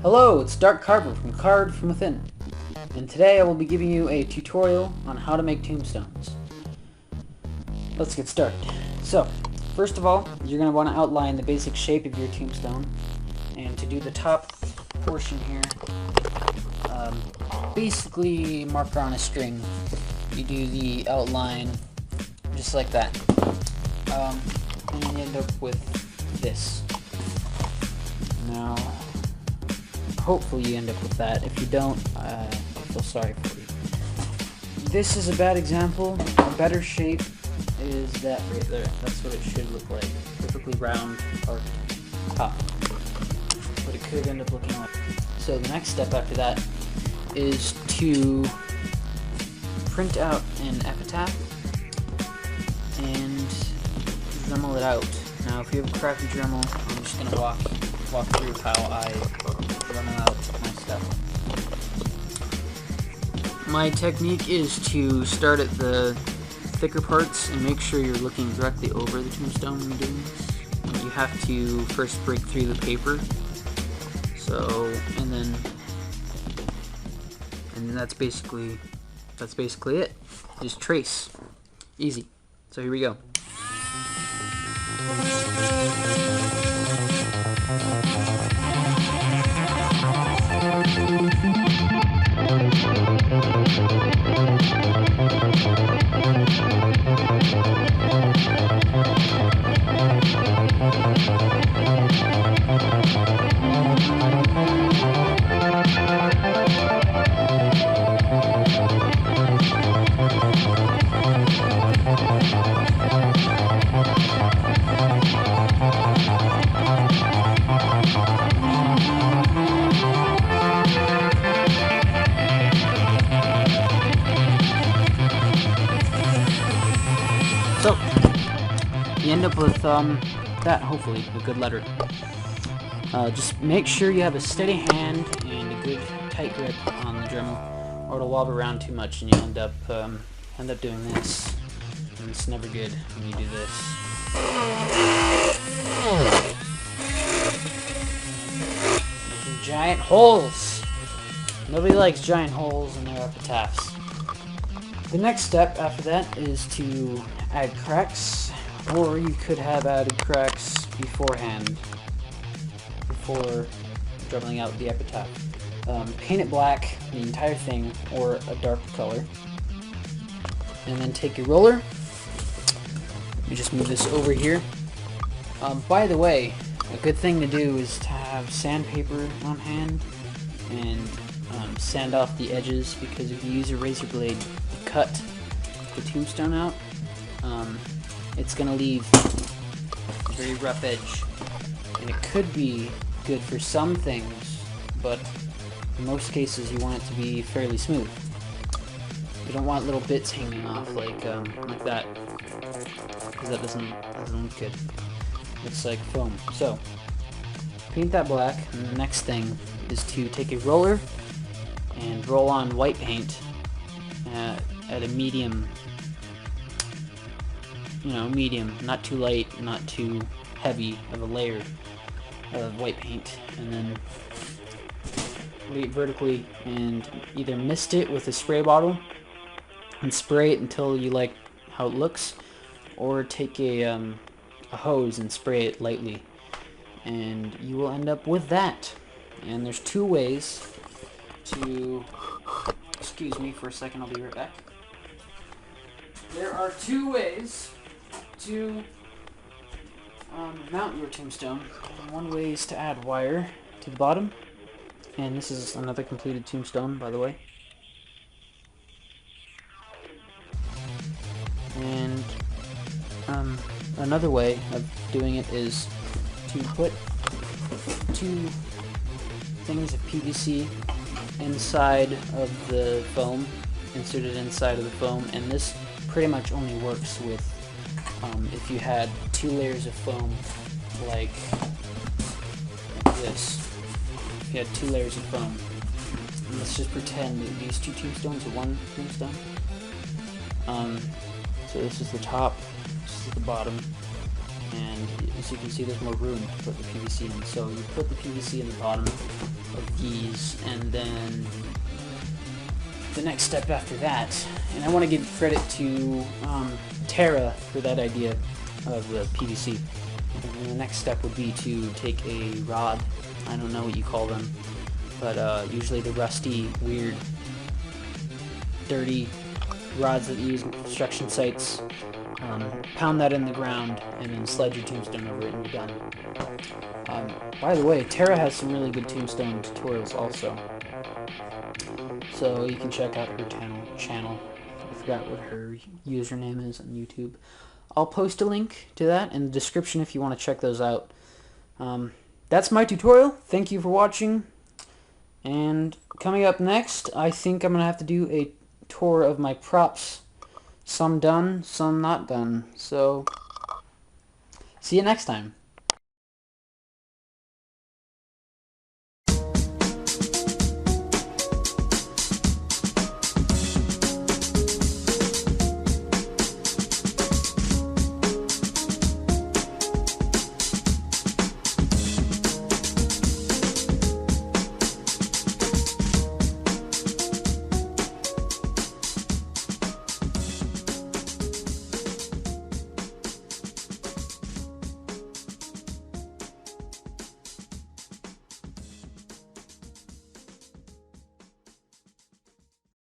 Hello, it's Dark Carver from Carvedfromwithin, and today I will be giving you a tutorial on how to make tombstones. Let's get started. So, first of all, you're going to want to outline the basic shape of your tombstone, and to do the top portion here, basically marker on a string. You do the outline just like that, and you end up with this. Now, hopefully you end up with that. If you don't, I feel sorry for you. This is a bad example. A better shape is that right there. That's what it should look like. Perfectly round arc top. But it could end up looking like. So the next step after that is to print out an epitaph and Dremel it out. Now if you have a crappy Dremel, I'm just gonna walk through how I Dremel out my stuff. My technique is to start at the thicker parts and make sure you're looking directly over the tombstone when you're doing this. You have to first break through the paper. So, and then that's basically it. Just trace. Easy. So here we go. So, you end up with that, hopefully, a good letter. Just make sure you have a steady hand and a good tight grip on the Dremel, or it'll wobble around too much and you'll end up doing this. And it's never good when you do this. Making giant holes! Nobody likes giant holes in their epitaphs. The next step after that is to add cracks, or you could have added cracks beforehand, before dremeling out the epitaph. Paint it black, the entire thing, or a dark color. And then take your roller. You just move this over here. By the way, a good thing to do is to have sandpaper on hand and sand off the edges, because if you use a razor blade to cut the tombstone out, it's going to leave a very rough edge. And it could be good for some things, but in most cases you want it to be fairly smooth. You don't want little bits hanging off like that, because that doesn't look good. It's like foam. So paint that black, and the next thing is to take a roller and roll on white paint at a medium, medium, not too light, not too heavy of a layer of white paint, and then lay it vertically and either mist it with a spray bottle and spray it until you like how it looks, or take a hose and spray it lightly, and you will end up with that. And there's two ways to, excuse me for a second, I'll be right back. There are two ways to mount your tombstone. One way is to add wire to the bottom, and this is another completed tombstone, by the way. And another way of doing it is to put two things of PVC inside of the foam, inserted inside of the foam, and this pretty much only works with if you had two layers of foam like this. If you had two layers of foam. And let's just pretend that these two tombstones are one tombstone. So this is the top, this is the bottom, and as you can see, there's more room to put the PVC in. So you put the PVC in the bottom of these, and then the next step after that, and I want to give credit to Terra for that idea of the PVC. And the next step would be to take a rod, I don't know what you call them, but usually the rusty, weird, dirty rods that you use in construction sites, pound that in the ground, and then sled your tombstone over it and you're done. By the way, Terra has some really good tombstone tutorials also, so you can check out her channel. I forgot what her username is on YouTube. I'll post a link to that in the description if you want to check those out. That's my tutorial. Thank you for watching. And coming up next, I think I'm going to have to do a tour of my props. Some done, some not done. So, see you next time.